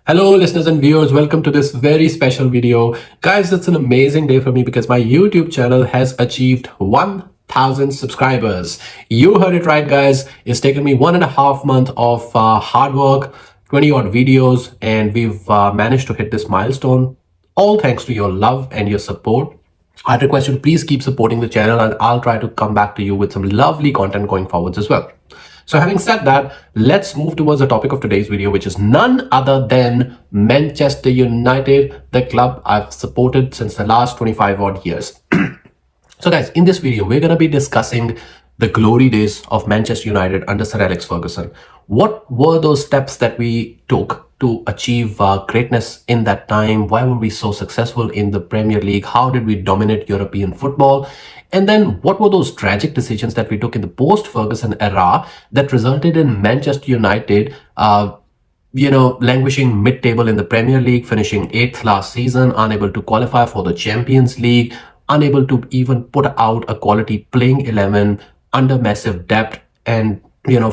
Hello, listeners and viewers. Welcome to this very special video. Guys, it's an amazing day for me because my YouTube channel has achieved 1,000 subscribers. You heard it right, guys. It's taken me 1.5 months of hard work, 20 odd videos, and we've managed to hit this milestone. All thanks to your love and your support. I request you to please keep supporting the channel, and I'll try to come back to you with some lovely content going forwards as well. So having said that, let's move towards the topic of today's video, which is none other than Manchester United, the club I've supported since the last 25 odd years. So guys, in this video, we're going to be discussing the glory days of Manchester United under Sir Alex Ferguson. What were those steps that we took to achieve greatness in that time? Why were we so successful in the Premier League? How did we dominate European football? And then what were those tragic decisions that we took in the post-Ferguson era that resulted in Manchester United languishing mid-table in the Premier League, finishing 8th last season, unable to qualify for the Champions League, unable to even put out a quality playing 11, under massive debt, and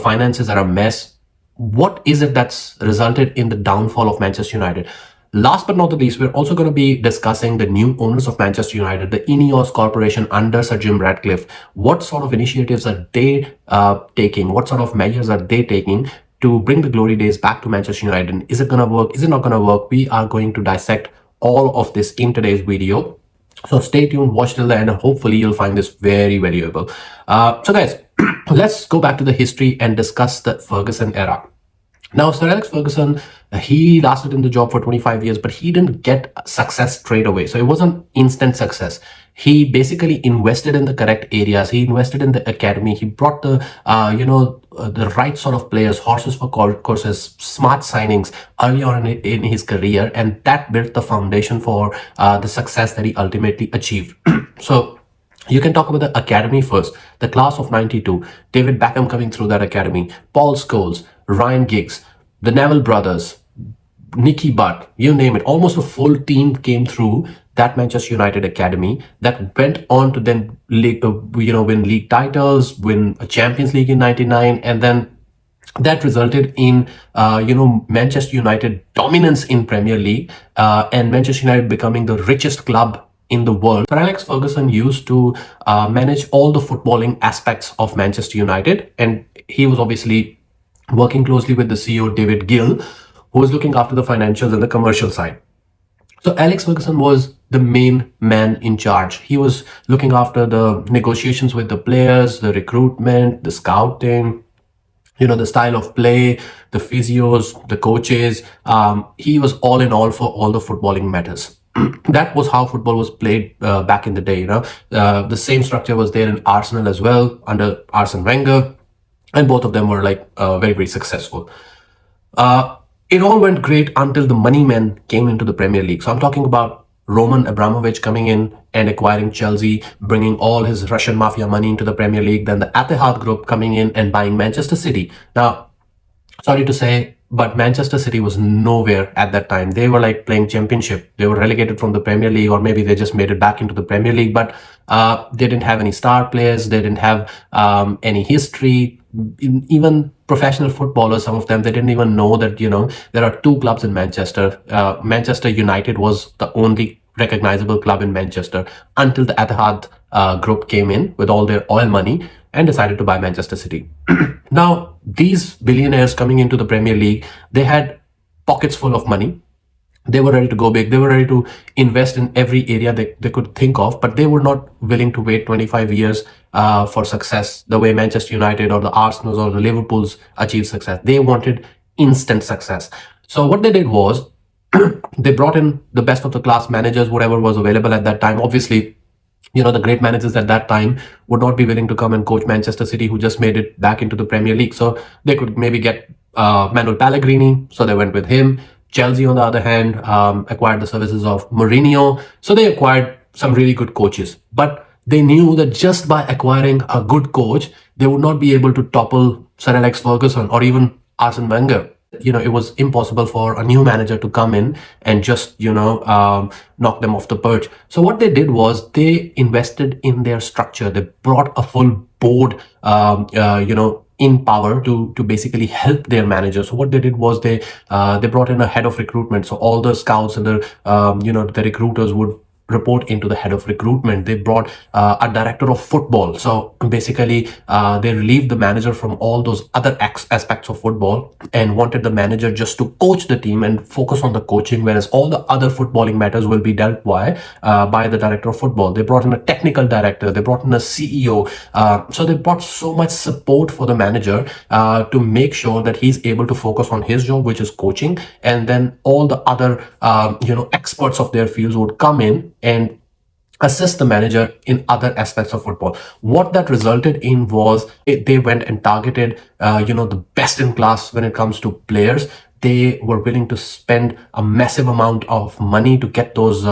finances are a mess. What is it that's resulted in the downfall of Manchester United? Last but not the least, we're also going to be discussing the new owners of Manchester United, the Ineos Corporation under Sir Jim Ratcliffe. What sort of initiatives are they taking? What sort of measures are they taking to bring the glory days back to Manchester United? And is it going to work? Is it not going to work? We are going to dissect all of this in today's video. So stay tuned, watch till the end, and hopefully you'll find this very valuable. So guys, let's go back to the history and discuss the Ferguson era. Now, Sir Alex Ferguson, he lasted in the job for 25 years, but he didn't get success straight away. So it wasn't instant success. He basically invested in the correct areas. He invested in the academy. He brought the, the right sort of players, horses for courses, smart signings early on in his career. And that built the foundation for the success that he ultimately achieved. So you can talk about the academy first. The class of 92, David Beckham coming through that academy, Paul Scholes, Ryan Giggs, the Neville brothers, Nicky Butt, you name it. Almost a full team came through that Manchester United academy that went on to then win league titles, win a Champions League in 99, and then that resulted in Manchester United dominance in Premier League and Manchester United becoming the richest club in the world. Sir Alex Ferguson used to manage all the footballing aspects of Manchester United, and he was obviously working closely with the CEO David Gill, who was looking after the financials and the commercial side. So Alex Ferguson was the main man in charge. He was looking after the negotiations with the players, the recruitment, the scouting, the style of play, the physios, the coaches. He was all in all for all the footballing matters. That was how football was played back in the day. The same structure was there in Arsenal as well under Arsene Wenger, and both of them were very, very successful. It all went great until the money men came into the Premier League. So I'm talking about Roman Abramovich coming in and acquiring Chelsea, bringing all his Russian mafia money into the Premier League. Then the Etihad group coming in and buying Manchester City. Now, sorry to say, but Manchester City was nowhere at that time. They were playing championship. They were relegated from the Premier League, or maybe they just made it back into the Premier League, but they didn't have any star players. They didn't have any history. Even professional footballers, some of them, they didn't even know that, there are two clubs in Manchester. Manchester United was the only recognizable club in Manchester until the Etihad group came in with all their oil money and decided to buy Manchester City. Now, these billionaires coming into the Premier League, they had pockets full of money. They were ready to go big. They were ready to invest in every area they could think of, but they were not willing to wait 25 years for success the way Manchester United or the Arsenals or the Liverpools achieved success. They wanted instant success. So what they did was they brought in the best of the class managers, whatever was available at that time. Obviously, the great managers at that time would not be willing to come and coach Manchester City, who just made it back into the Premier League. So they could maybe get Manuel Pellegrini, so they went with him. Chelsea, on the other hand, acquired the services of Mourinho. So they acquired some really good coaches. But they knew that just by acquiring a good coach, they would not be able to topple Sir Alex Ferguson or even Arsene Wenger. It was impossible for a new manager to come in and just, knock them off the perch. So what they did was they invested in their structure. They brought a full board, in power to basically help their manager. So what they did was they brought in a head of recruitment. So all the scouts and the recruiters would report into the head of recruitment. They brought a director of football. So basically, they relieved the manager from all those other aspects of football and wanted the manager just to coach the team and focus on the coaching, whereas all the other footballing matters will be dealt by the director of football. They brought in a technical director. They brought in a CEO. So they brought so much support for the manager to make sure that he's able to focus on his job, which is coaching, and then all the other experts of their fields would come in and assist the manager in other aspects of football. What that resulted in was they went and targeted, the best in class when it comes to players. They were willing to spend a massive amount of money to get those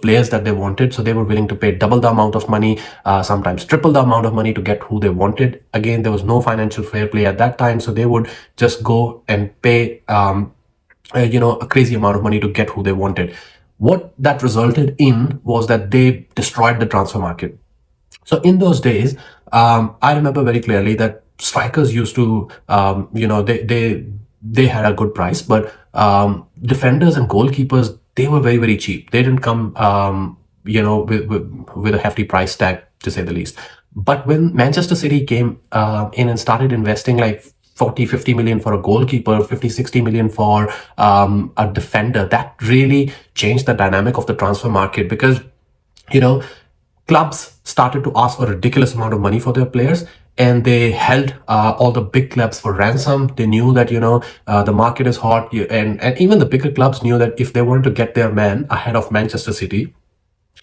players that they wanted. So they were willing to pay double the amount of money, sometimes triple the amount of money to get who they wanted. Again, there was no financial fair play at that time, so they would just go and pay a crazy amount of money to get who they wanted. What that resulted in was that they destroyed the transfer market. So in those days, I remember very clearly that strikers used to, they had a good price, but defenders and goalkeepers, they were very, very cheap. They didn't come, with a hefty price tag, to say the least. But when Manchester City came in and started investing like 40, 50 million for a goalkeeper, 50, 60 million for a defender, that really changed the dynamic of the transfer market, because clubs started to ask a ridiculous amount of money for their players, and they held all the big clubs for ransom. They knew that the market is hot, and even the bigger clubs knew that if they wanted to get their man ahead of Manchester City,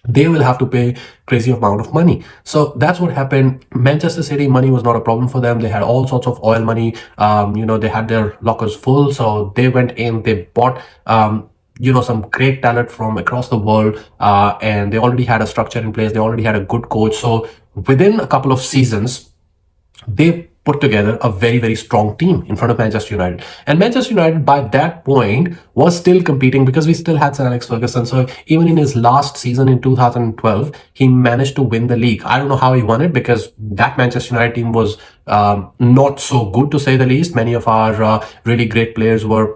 they will have to pay crazy amount of money. So that's what happened. Manchester City, money was not a problem for them. They had all sorts of oil money. They had their lockers full. So they went in, they bought some great talent from across the world, and they already had a structure in place. They already had a good coach. So within a couple of seasons, they put together a very, very strong team in front of Manchester United. And Manchester United, by that point, was still competing because we still had Sir Alex Ferguson. So even in his last season in 2012, he managed to win the league. I don't know how he won it, because that Manchester United team was not so good, to say the least. Many of our really great players were,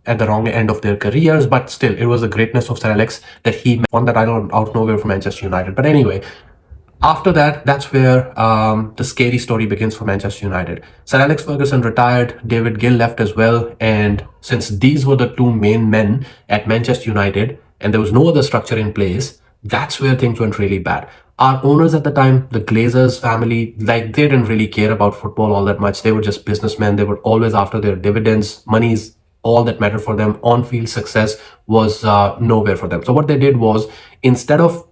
at the wrong end of their careers, but still, it was the greatness of Sir Alex that he won that title out of nowhere for Manchester United. But anyway, after that, that's where the scary story begins for Manchester United. Sir Alex Ferguson retired, David Gill left as well, and since these were the two main men at Manchester United and there was no other structure in place, that's where things went really bad. Our owners at the time, the Glazers family, they didn't really care about football all that much. They were just businessmen. They were always after their dividends. Money's all that mattered for them. On-field success was nowhere for them. So what they did was, instead of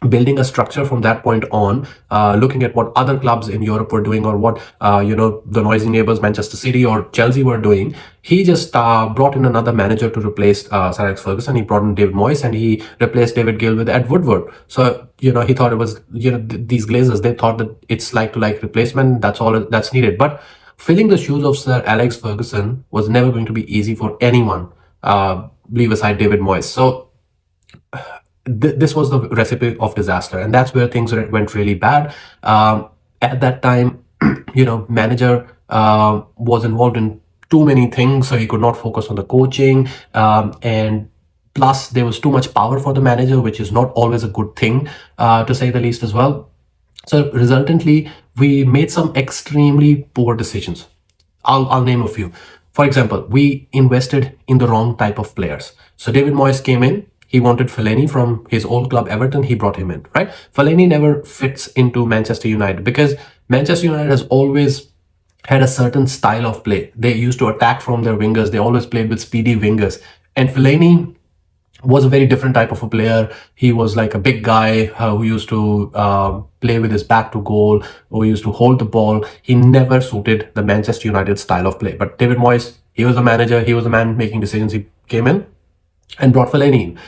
building a structure from that point on, looking at what other clubs in Europe were doing, or what the noisy neighbors Manchester City or Chelsea were doing, he just brought in another manager to replace Sir Alex Ferguson. He brought in David Moyes, and he replaced David Gill with Ed Woodward. So he thought it was these Glazers, they thought that it's like to like replacement. That's all that's needed. But filling the shoes of Sir Alex Ferguson was never going to be easy for anyone. Leave aside David Moyes. So this was the recipe of disaster, and that's where things went really bad. At that time, manager was involved in too many things, so he could not focus on the coaching, and plus there was too much power for the manager, which is not always a good thing, to say the least as well. So resultantly, we made some extremely poor decisions. I'll name a few. For example, we invested in the wrong type of players. So David Moyes came in. He wanted Fellaini from his old club Everton. He brought him in, right? Fellaini never fits into Manchester United, because Manchester United has always had a certain style of play. They used to attack from their wingers. They always played with speedy wingers. And Fellaini was a very different type of a player. He was like a big guy who used to play with his back to goal, who used to hold the ball. He never suited the Manchester United style of play. But David Moyes, he was the manager. He was the man making decisions. He came in and brought Fellaini in.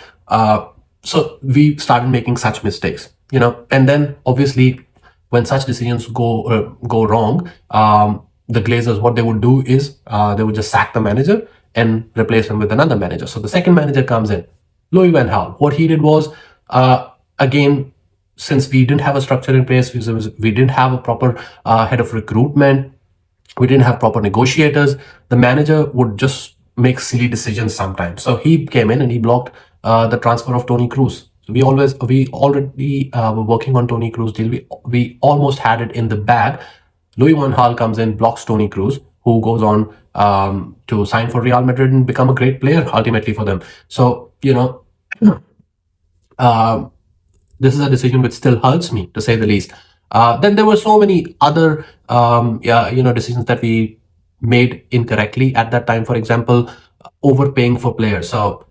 So we started making such mistakes, and then obviously when such decisions go wrong, the Glazers, what they would do is they would just sack the manager and replace him with another manager. So the second manager comes in, Louis van Gaal. What he did was, again, since we didn't have a structure in place, we didn't have a proper head of recruitment, we didn't have proper negotiators, the manager would just make silly decisions sometimes. So he came in and he blocked the transfer of Tony Cruz. So we already were working on Tony Cruz deal. We almost had it in the bag. Louis Van Gaal comes in, blocks Tony Cruz, who goes on to sign for Real Madrid and become a great player ultimately for them. So uh, this is a decision which still hurts me, to say the least. Then there were so many other yeah, decisions that we made incorrectly at that time. For example, overpaying for players. So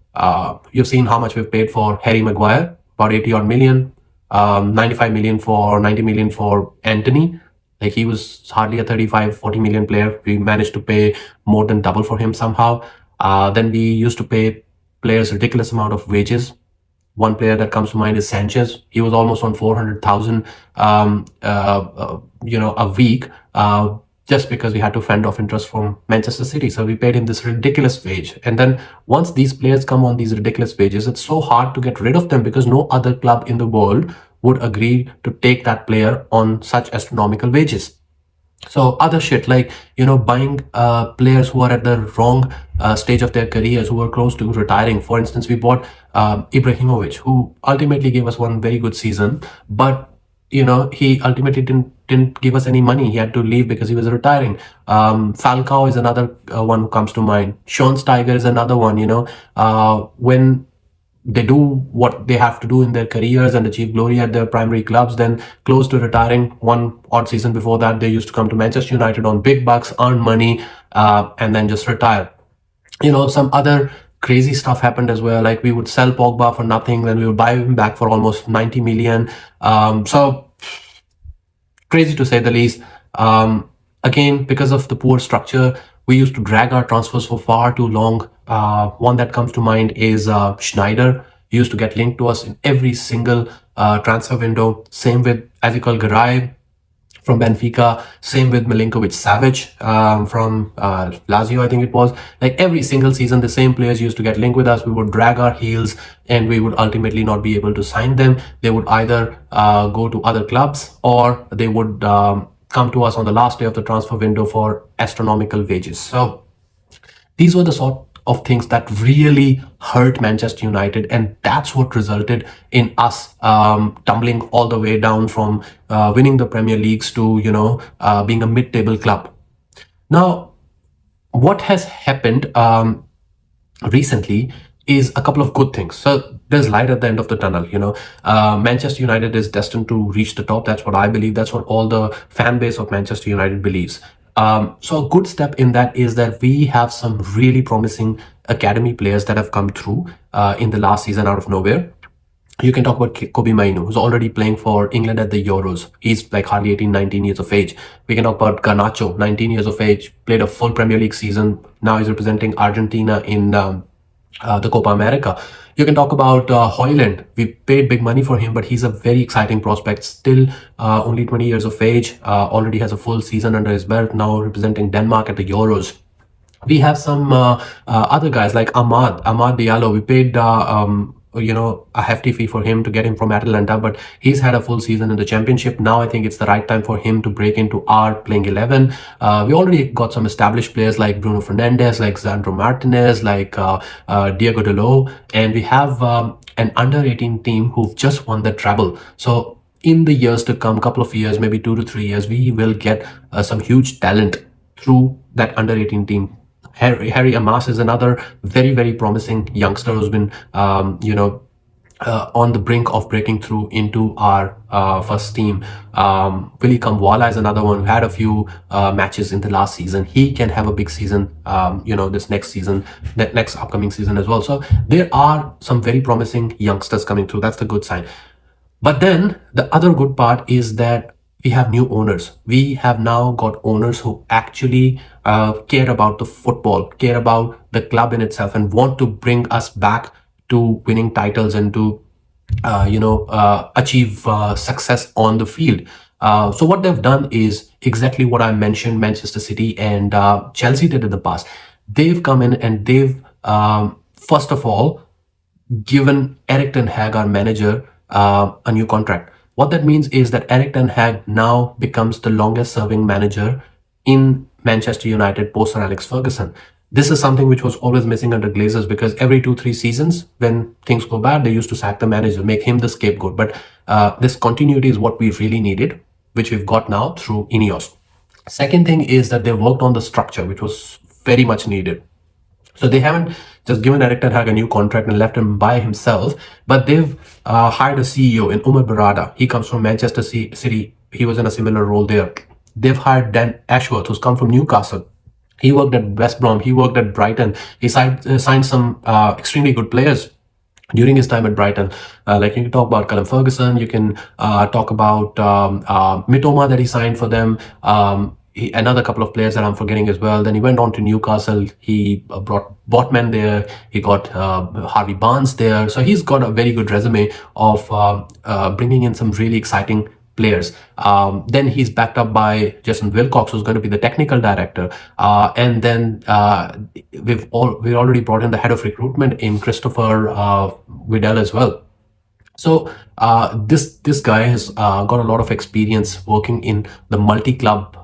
you've seen how much we've paid for Harry Maguire, about 80 odd million, 95 million for 90 million for Anthony. Like, he was hardly a 35, 40 million player. We managed to pay more than double for him somehow. Then we used to pay players ridiculous amount of wages. One player that comes to mind is Sanchez. He was almost on 400,000, a week, just because we had to fend off interest from Manchester City. So we paid him this ridiculous wage. And then once these players come on these ridiculous wages, it's so hard to get rid of them because no other club in the world would agree to take that player on such astronomical wages. So other shit like, buying players who are at the wrong stage of their careers, who are close to retiring. For instance, we bought Ibrahimovic, who ultimately gave us one very good season, but he ultimately didn't give us any money. He had to leave because he was retiring. Falcao is another one who comes to mind. Sean Steiger is another one. When they do what they have to do in their careers and achieve glory at their primary clubs, then close to retiring, one odd season before that, they used to come to Manchester United on big bucks, earn money, and then just retire. Some other crazy stuff happened as well. Like, we would sell Pogba for nothing, then we would buy him back for almost 90 million. So crazy to say the least. Again, because of the poor structure, we used to drag our transfers for far too long. One that comes to mind is Schneider. He used to get linked to us in every single transfer window. Same with Ezekiel Garay from Benfica. Same with Milinkovic Savic from Lazio, I think it was. Like, every single season, the same players used to get linked with us. We would drag our heels and we would ultimately not be able to sign them. They would either go to other clubs, or they would come to us on the last day of the transfer window for astronomical wages. So these were the sort of things that really hurt Manchester United, and that's what resulted in us tumbling all the way down from winning the Premier Leagues to being a mid-table club. Now, what has happened recently is a couple of good things. So there's light at the end of the tunnel. Manchester United is destined to reach the top. That's what I believe. That's what all the fan base of Manchester United believes. So a good step in that is that we have some really promising academy players that have come through in the last season out of nowhere. You can talk about Kobe Mainu, who's already playing for England at the Euros. He's like hardly 18, 19 years of age. We can talk about Garnacho, 19 years of age, played a full Premier League season. Now he's representing Argentina in the Copa America. You can talk about Hoyland. We paid big money for him, but he's a very exciting prospect. Still only 20 years of age, already has a full season under his belt, now representing Denmark at the Euros. We have some other guys like Ahmad Diallo. We paid a hefty fee for him to get him from Atalanta, but he's had a full season in the championship. Now I think it's the right time for him to break into our playing 11. We already got some established players like Bruno Fernandes, like Sandro Martinez, like Diego Dalot, and we have an under 18 team who've just won the treble. So in the years to come, couple of years, maybe 2 to 3 years, we will get some huge talent through that under 18 team. Harry Amas is another very, very promising youngster who's been, on the brink of breaking through into our first team. Willy Kamwala is another one who had a few matches in the last season. He can have a big season, this next season, that next upcoming season as well. So there are some very promising youngsters coming through. That's the good sign. But then the other good part is that we have new owners. We have now got owners who actually care about the football, care about the club in itself, and want to bring us back to winning titles and to achieve success on the field. So what they've done is exactly what I mentioned Manchester City and Chelsea did in the past. They've come in and they've first of all given Eric Ten Hag, our manager, a new contract. What that means is that Erik ten Hag now becomes the longest serving manager in Manchester United post Sir Alex Ferguson. This is something which was always missing under Glazers, because every 2-3 seasons, when things go bad, they used to sack the manager, make him the scapegoat. But this continuity is what we really needed, which we've got now through Ineos. Second thing is that they worked on the structure, which was very much needed. So they haven't just given Erik ten Hag a new contract and left him by himself, but they've hired a CEO in Umar Barada. He comes from Manchester City. He was in a similar role there. They've hired Dan Ashworth, who's come from Newcastle. He worked at West Brom. He worked at Brighton. He signed some extremely good players during his time at Brighton. Like, you can talk about Callum Ferguson, you can talk about Mitoma that he signed for them, another couple of players that I'm forgetting as well. Then he went on to Newcastle. He brought Botman there. He got Harvey Barnes there. So he's got a very good resume of bringing in some really exciting players. Then he's backed up by Jason Wilcox, who's going to be the technical director. And then we've already brought in the head of recruitment in Christopher Widell as well. So this guy has got a lot of experience working in the multi-club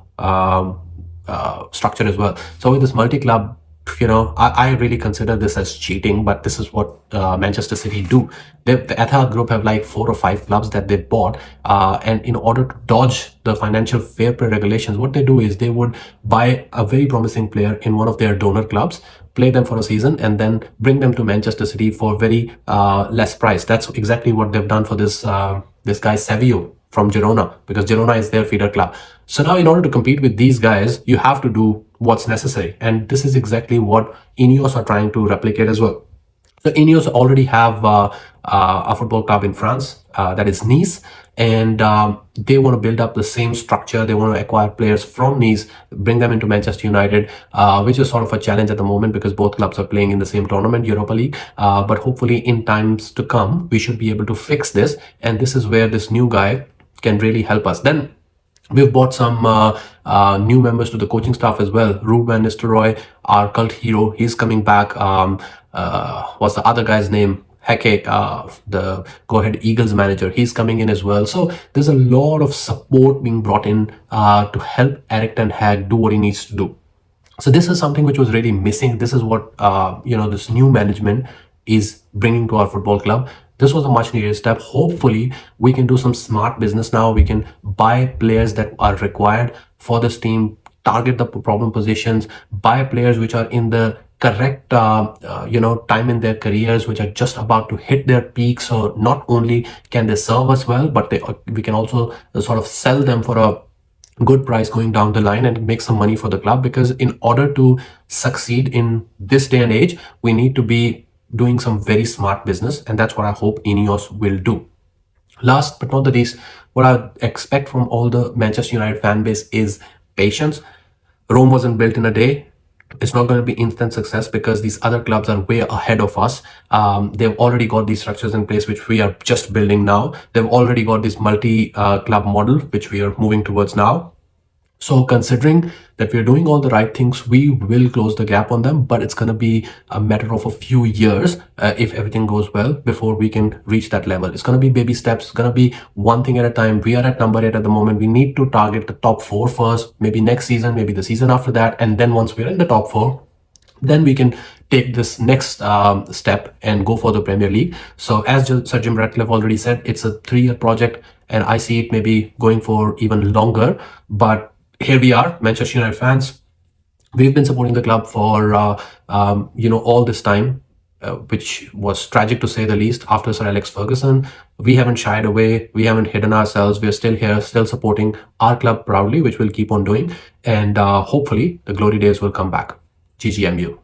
structure as well. So with this multi-club, I really consider this as cheating, but this is what Manchester City do. The Etihad Group have like 4 or 5 clubs that they bought, and in order to dodge the financial fair play regulations, what they do is they would buy a very promising player in one of their donor clubs, play them for a season, and then bring them to Manchester City for very less price. That's exactly what they've done for this guy Savio from Girona, because Girona is their feeder club. So now, in order to compete with these guys, you have to do what's necessary, and this is exactly what Ineos are trying to replicate as well. So Ineos already have a football club in France, that is Nice, and they want to build up the same structure. They want to acquire players from Nice, bring them into Manchester United, which is sort of a challenge at the moment because both clubs are playing in the same tournament, Europa League. But hopefully in times to come, we should be able to fix this, and this is where this new guy can really help us. Then we've bought some new members to the coaching staff as well. Ruud van Nistelrooy, our cult hero, he's coming back. What's the other guy's name? Heke, the Go Ahead Eagles manager, he's coming in as well. So there's a lot of support being brought in to help Erik ten Hag do what he needs to do. So this is something which was really missing. This is what this new management is bringing to our football club. This was a much needed step. Hopefully we can do some smart business now. We can buy players that are required for this team, target the problem positions, buy players which are in the correct time in their careers, which are just about to hit their peak. So not only can they serve us well, but we can also sort of sell them for a good price going down the line and make some money for the club. Because in order to succeed in this day and age, we need to be doing some very smart business, and that's what I hope Ineos will do. Last but not the least, what I expect from all the Manchester United fan base is patience. Rome wasn't built in a day. It's not going to be instant success because these other clubs are way ahead of us. They've already got these structures in place, which we are just building now. They've already got this multi-club model, which we are moving towards now. So considering that we're doing all the right things, we will close the gap on them, but it's going to be a matter of a few years if everything goes well before we can reach that level. It's going to be baby steps. It's going to be one thing at a time. We are at number 8 at the moment. We need to target the top 4 first, maybe next season, maybe the season after that. And then once we're in the top 4, then we can take this next step and go for the Premier League. So as Sir Jim Ratcliffe already said, it's a 3-year project, and I see it maybe going for even longer. But here we are, Manchester United fans. We've been supporting the club for all this time, which was tragic to say the least. After Sir Alex Ferguson, we haven't shied away. We haven't hidden ourselves. We're still here, still supporting our club proudly, which we'll keep on doing. And hopefully the glory days will come back. GGMU.